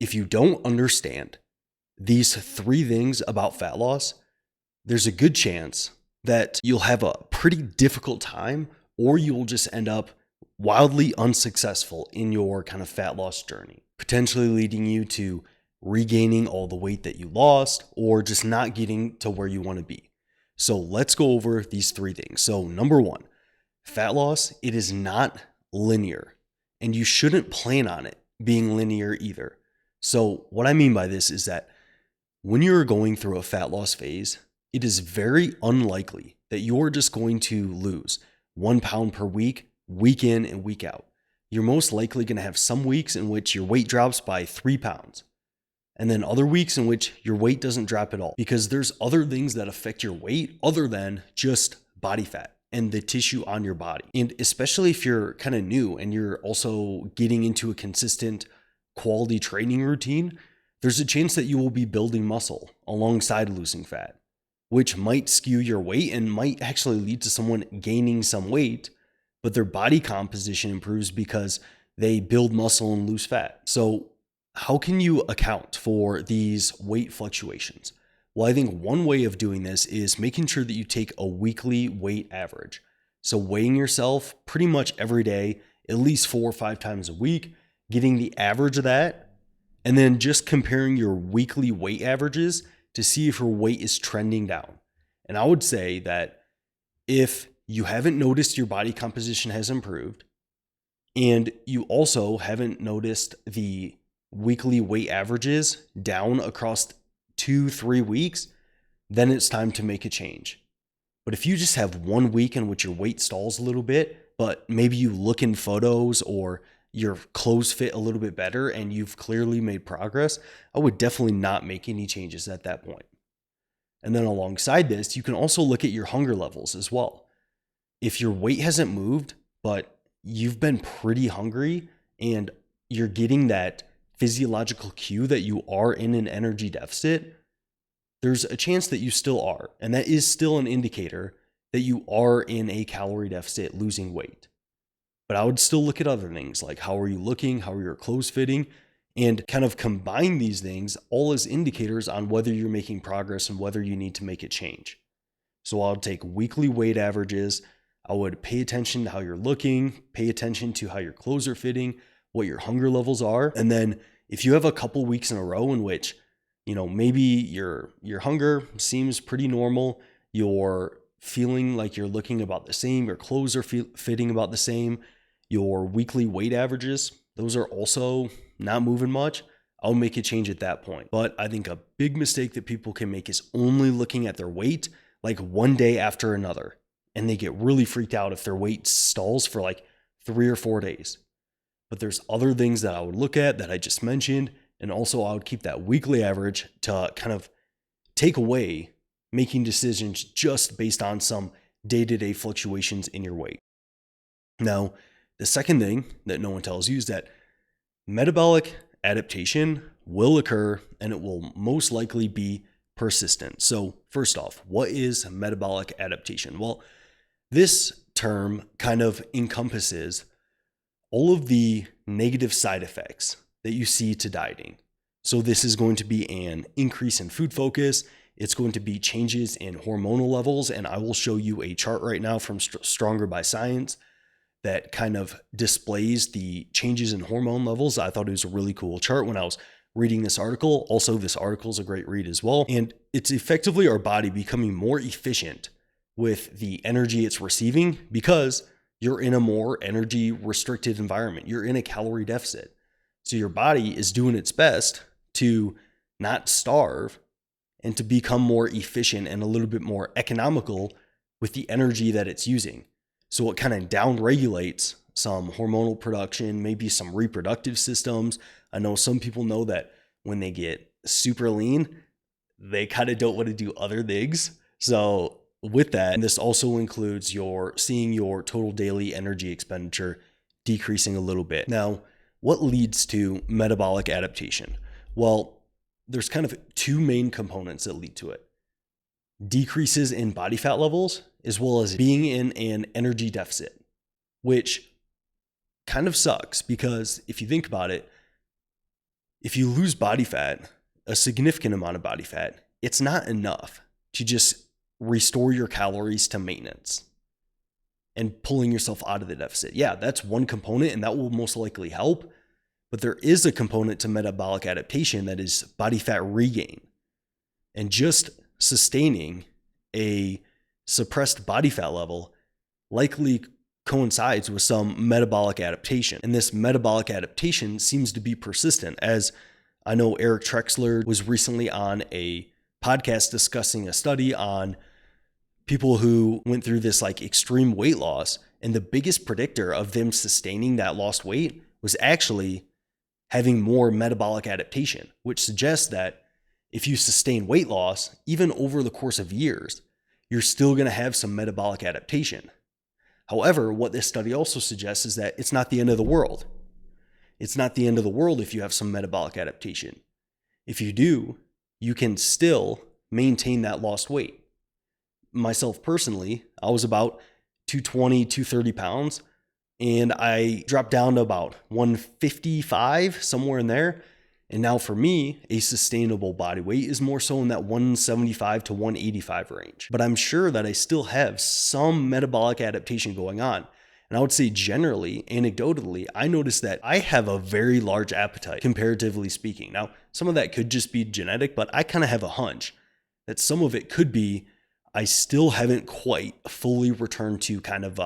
if you don't understand these three things about fat loss, there's a good chance that you'll have a pretty difficult time, or you'll just end up wildly unsuccessful in your kind of fat loss journey, potentially leading you to regaining all the weight that you lost or just not getting to where you want to be. So let's go over these three things. So number one, fat loss, it is not linear, and you shouldn't plan on it being linear either. So what I mean by this is that when you're going through a fat loss phase, it is very unlikely that you're just going to lose 1 pound per week, week in and week out. You're most likely going to have some weeks in which your weight drops by 3 pounds, and then other weeks in which your weight doesn't drop at all, because there's other things that affect your weight other than just body fat and the tissue on your body. And especially if you're kind of new and you're also getting into a consistent quality training routine, there's a chance that you will be building muscle alongside losing fat, which might skew your weight and might actually lead to someone gaining some weight, but their body composition improves because they build muscle and lose fat. So how can you account for these weight fluctuations? Well, I think one way of doing this is making sure that you take a weekly weight average. So weighing yourself pretty much every day, at least 4 or 5 times a week, getting the average of that, and then just comparing your weekly weight averages to see if your weight is trending down. And I would say that if you haven't noticed your body composition has improved, and you also haven't noticed the weekly weight averages down across 2-3 weeks, then it's time to make a change. But if you just have 1 week in which your weight stalls a little bit, but maybe you look in photos or your clothes fit a little bit better and you've clearly made progress, I would definitely not make any changes at that point. And then alongside this, you can also look at your hunger levels as well. If your weight hasn't moved, but you've been pretty hungry and you're getting that physiological cue that you are in an energy deficit, there's a chance that you still are. And that is still an indicator that you are in a calorie deficit, losing weight. But I would still look at other things like how are you looking, how are your clothes fitting, and kind of combine these things all as indicators on whether you're making progress and whether you need to make a change. So I'll take weekly weight averages. I would pay attention to how you're looking, pay attention to how your clothes are fitting, what your hunger levels are. And then if you have a couple weeks in a row in which, maybe your hunger seems pretty normal, you're feeling like you're looking about the same, your clothes are fitting about the same, your weekly weight averages, those are also not moving much, I'll make a change at that point. But I think a big mistake that people can make is only looking at their weight like one day after another. And they get really freaked out if their weight stalls for like 3 or 4 days. But there's other things that I would look at that I just mentioned. And also I would keep that weekly average to kind of take away making decisions just based on some day-to-day fluctuations in your weight. Now, the second thing that no one tells you is that metabolic adaptation will occur and it will most likely be persistent. So first off, what is metabolic adaptation? Well, this term kind of encompasses all of the negative side effects that you see to dieting. So this is going to be an increase in food focus. It's going to be changes in hormonal levels. And I will show you a chart right now from Stronger by Science that kind of displays the changes in hormone levels. I thought it was a really cool chart when I was reading this article. Also, this article is a great read as well. And it's effectively our body becoming more efficient with the energy it's receiving because you're in a more energy restricted environment. You're in a calorie deficit. So your body is doing its best to not starve and to become more efficient and a little bit more economical with the energy that it's using. So it kind of down regulates some hormonal production, maybe some reproductive systems. I know some people know that when they get super lean, they kind of don't want to do other things. So with that, and this also includes seeing your total daily energy expenditure decreasing a little bit. Now, what leads to metabolic adaptation? Well, there's kind of 2 main components that lead to it. Decreases in body fat levels, as well as being in an energy deficit, which kind of sucks because if you think about it, if you lose body fat, a significant amount of body fat, it's not enough to just restore your calories to maintenance and pulling yourself out of the deficit. Yeah, that's one component and that will most likely help. But there is a component to metabolic adaptation that is body fat regain. And just sustaining a suppressed body fat level likely coincides with some metabolic adaptation. And this metabolic adaptation seems to be persistent, as I know Eric Trexler was recently on a podcast discussing a study on people who went through this like extreme weight loss. And the biggest predictor of them sustaining that lost weight was actually having more metabolic adaptation, which suggests that if you sustain weight loss, even over the course of years, you're still going to have some metabolic adaptation. However, what this study also suggests is that it's not the end of the world. It's not the end of the world if you have some metabolic adaptation. If you do, you can still maintain that lost weight. Myself personally, I was about 220, 230 pounds, and I dropped down to about 155, somewhere in there. And now for me, a sustainable body weight is more so in that 175 to 185 range. But I'm sure that I still have some metabolic adaptation going on. And I would say generally, anecdotally, I noticed that I have a very large appetite, comparatively speaking. Now, some of that could just be genetic, but I kind of have a hunch that some of it could be I still haven't quite fully returned to kind of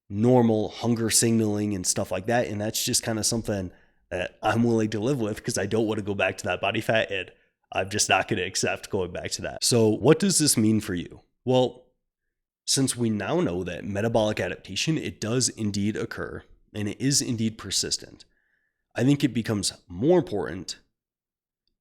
normal hunger signaling and stuff like that. And that's just kind of something that I'm willing to live with because I don't want to go back to that body fat and I'm just not going to accept going back to that. So what does this mean for you? Well, since we now know that metabolic adaptation, it does indeed occur and it is indeed persistent, I think it becomes more important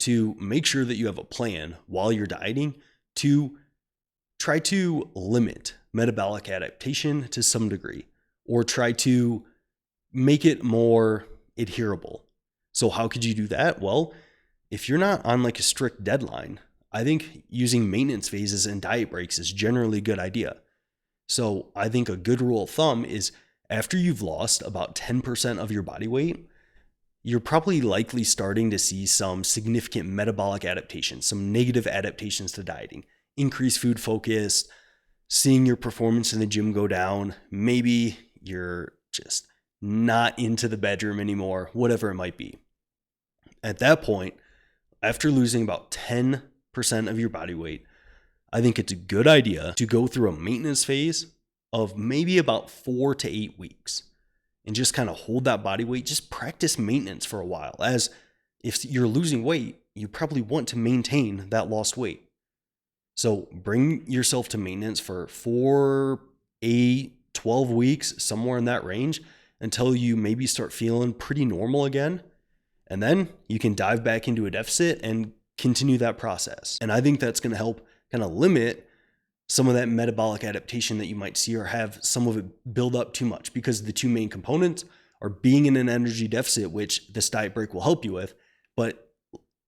to make sure that you have a plan while you're dieting to try to limit metabolic adaptation to some degree, or try to make it more adherable. So how could you do that? Well, if you're not on like a strict deadline, I think using maintenance phases and diet breaks is generally a good idea. So I think a good rule of thumb is after you've lost about 10% of your body weight, you're probably likely starting to see some significant metabolic adaptations, some negative adaptations to dieting, increased food focus, seeing your performance in the gym go down. Maybe you're just not into the bedroom anymore, whatever it might be. At that point, after losing about 10% of your body weight, I think it's a good idea to go through a maintenance phase of maybe about 4 to 8 weeks and just kind of hold that body weight. Just practice maintenance for a while, as if you're losing weight, you probably want to maintain that lost weight. So bring yourself to maintenance for 4, 8, 12 weeks, somewhere in that range, until you maybe start feeling pretty normal again. And then you can dive back into a deficit and continue that process. And I think that's going to help kind of limit some of that metabolic adaptation that you might see, or have some of it build up too much, because the two main components are being in an energy deficit, which this diet break will help you with. But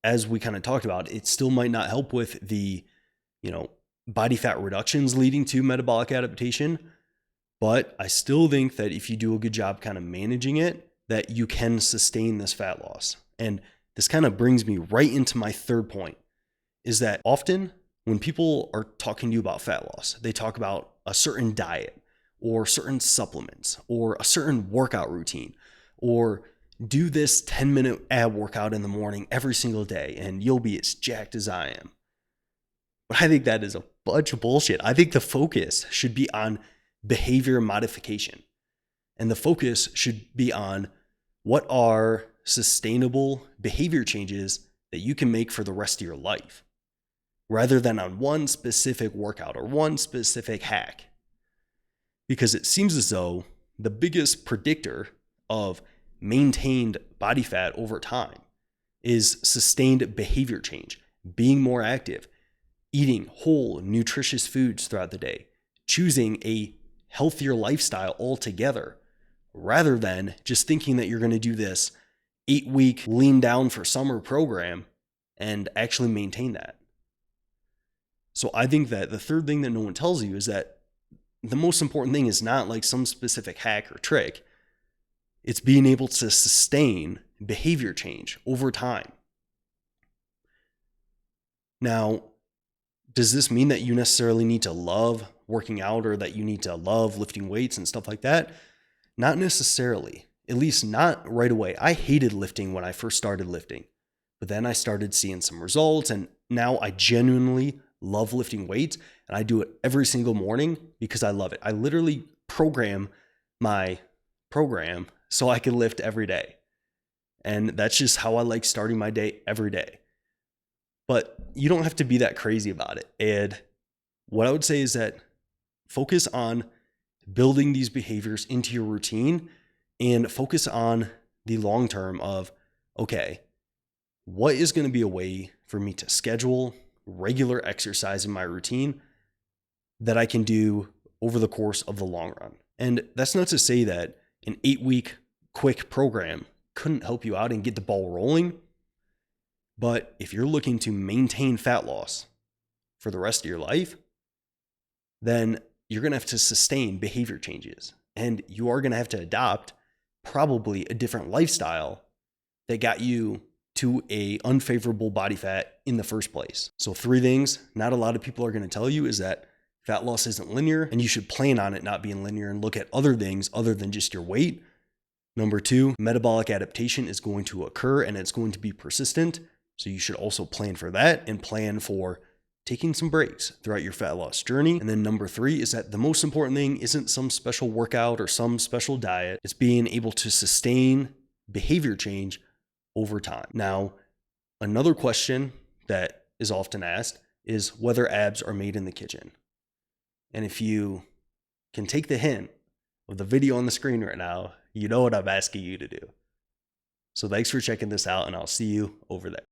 as we kind of talked about, it still might not help with the body fat reductions leading to metabolic adaptation. But I still think that if you do a good job kind of managing it, that you can sustain this fat loss. And this kind of brings me right into my third point, is that often when people are talking to you about fat loss, they talk about a certain diet or certain supplements or a certain workout routine, or do this 10-minute ab workout in the morning every single day and you'll be as jacked as I am. But I think that is a bunch of bullshit. I think the focus should be on behavior modification. And the focus should be on what are sustainable behavior changes that you can make for the rest of your life, rather than on one specific workout or one specific hack. Because it seems as though the biggest predictor of maintained body fat over time is sustained behavior change, being more active, eating whole, nutritious foods throughout the day, choosing a healthier lifestyle altogether, rather than just thinking that you're going to do this 8-week lean down for summer program and actually maintain that. So I think that the third thing that no one tells you is that the most important thing is not like some specific hack or trick. It's being able to sustain behavior change over time. Now, does this mean that you necessarily need to love working out or that you need to love lifting weights and stuff like that? Not necessarily, at least not right away. I hated lifting when I first started lifting, but then I started seeing some results, and now I genuinely love lifting weights, and I do it every single morning because I love it. I literally program my program so I can lift every day. And that's just how I like starting my day every day. But you don't have to be that crazy about it. And what I would say is that focus on building these behaviors into your routine and focus on the long term of, okay, what is going to be a way for me to schedule regular exercise in my routine that I can do over the course of the long run? And that's not to say that an 8-week quick program couldn't help you out and get the ball rolling. But if you're looking to maintain fat loss for the rest of your life, then you're going to have to sustain behavior changes, and you are going to have to adopt probably a different lifestyle that got you to a unfavorable body fat in the first place. So 3 things not a lot of people are going to tell you is that fat loss isn't linear, and you should plan on it not being linear and look at other things other than just your weight. Number 2, metabolic adaptation is going to occur and it's going to be persistent. So you should also plan for that and plan for taking some breaks throughout your fat loss journey. And then number 3 is that the most important thing isn't some special workout or some special diet. It's being able to sustain behavior change over time. Now, another question that is often asked is whether abs are made in the kitchen. And if you can take the hint of the video on the screen right now, you know what I'm asking you to do. So thanks for checking this out, and I'll see you over there.